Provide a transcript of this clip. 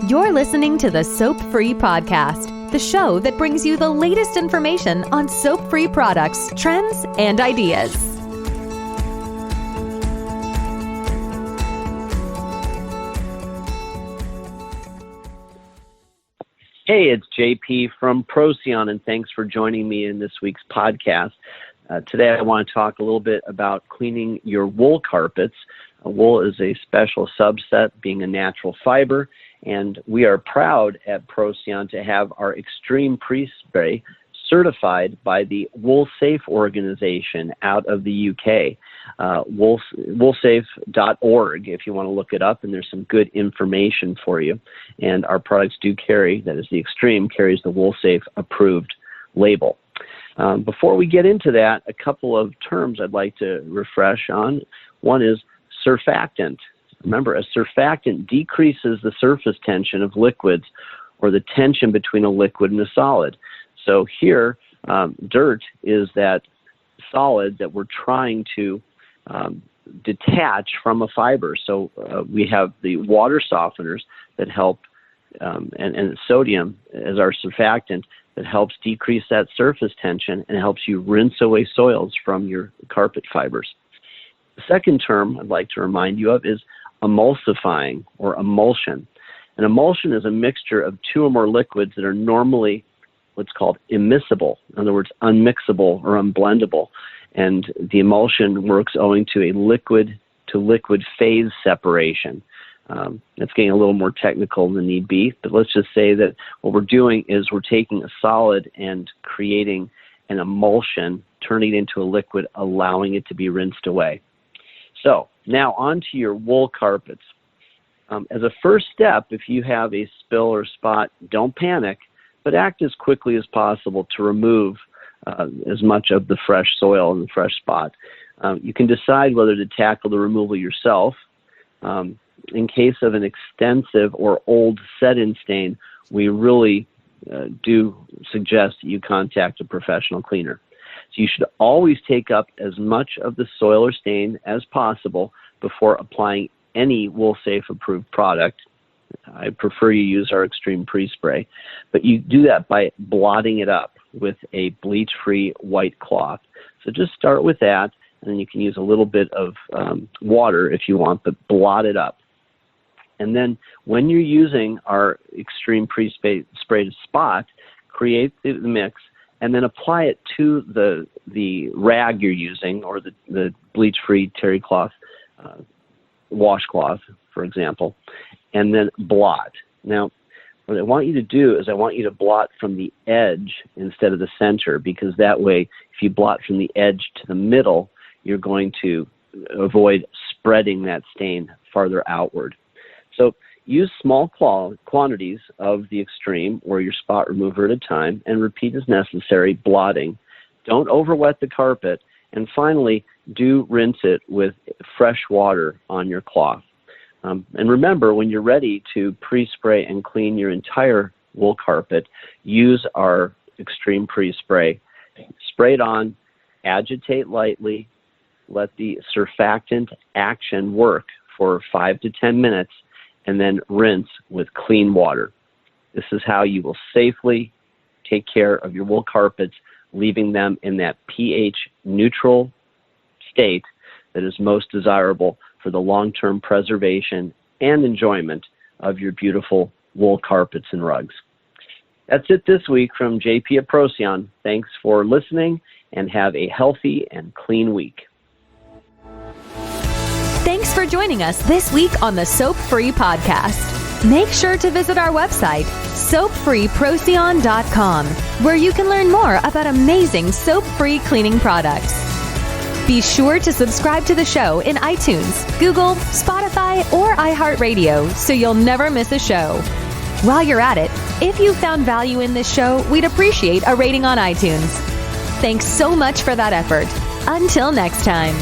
You're listening to the Soap Free Podcast, the show that brings you the latest information on soap-free products, trends, and ideas. Hey, it's JP from Procyon, and thanks for joining me in this week's podcast. Today I want to talk a little bit about cleaning your wool carpets. Wool is a special subset, being a natural fiber, and we are proud at Procyon to have our Extreme Pre-Spray certified by the WoolSafe organization out of the UK. Woolsafe.org if you want to look it up, and there's some good information for you. And our products do carry, that is the Extreme, carries the WoolSafe approved label. Before we get into that, a couple of terms I'd like to refresh on. One is surfactant. Remember, a surfactant decreases the surface tension of liquids or the tension between a liquid and a solid. So here, dirt is that solid that we're trying to detach from a fiber. So we have the water softeners that help, and sodium as our surfactant that helps decrease that surface tension and helps you rinse away soils from your carpet fibers. The second term I'd like to remind you of is emulsifying or emulsion. An emulsion is a mixture of two or more liquids that are normally what's called immiscible, in other words, unmixable or unblendable. And the emulsion works owing to a liquid-to-liquid phase separation. It's getting a little more technical than need be, but let's just say that what we're doing is we're taking a solid and creating an emulsion, turning it into a liquid, allowing it to be rinsed away. So now on to your wool carpets. As a first step, if you have a spill or spot, don't panic, but act as quickly as possible to remove as much of the fresh soil in the fresh spot. You can decide whether to tackle the removal yourself. In case of an extensive or old set-in stain, we really do suggest that you contact a professional cleaner. So you should always take up as much of the soil or stain as possible before applying any WoolSafe approved product. I prefer you use our Extreme Pre-Spray, but you do that by blotting it up with a bleach-free white cloth. So just start with that, and then you can use a little bit of water if you want, but blot it up. And then when you're using our Extreme Pre-Spray to spot, create the mix, and then apply it to the rag you're using, or the bleach-free terry cloth, washcloth, for example, and then blot. Now, what I want you to do is I want you to blot from the edge instead of the center, because that way, if you blot from the edge to the middle, you're going to avoid spreading that stain farther outward. So use small quantities of the Extreme or your spot remover at a time, and repeat as necessary, blotting. Don't overwet the carpet, and finally, do rinse it with fresh water on your cloth. And remember, when you're ready to pre-spray and clean your entire wool carpet, use our Extreme Pre-Spray. Spray it on, agitate lightly, let the surfactant action work for 5 to 10 minutes, and then rinse with clean water. This is how you will safely take care of your wool carpets, leaving them in that pH neutral state that is most desirable for the long-term preservation and enjoyment of your beautiful wool carpets and rugs. That's it this week from JP at Procyon. Thanks for listening, and have a healthy and clean week. Thanks for joining us this week on the Soap Free Podcast. Make sure to visit our website, soapfreeprocyon.com, where you can learn more about amazing soap-free cleaning products. Be sure to subscribe to the show in iTunes, Google, Spotify, or iHeartRadio so you'll never miss a show. While you're at it, if you found value in this show, we'd appreciate a rating on iTunes. Thanks so much for that effort. Until next time.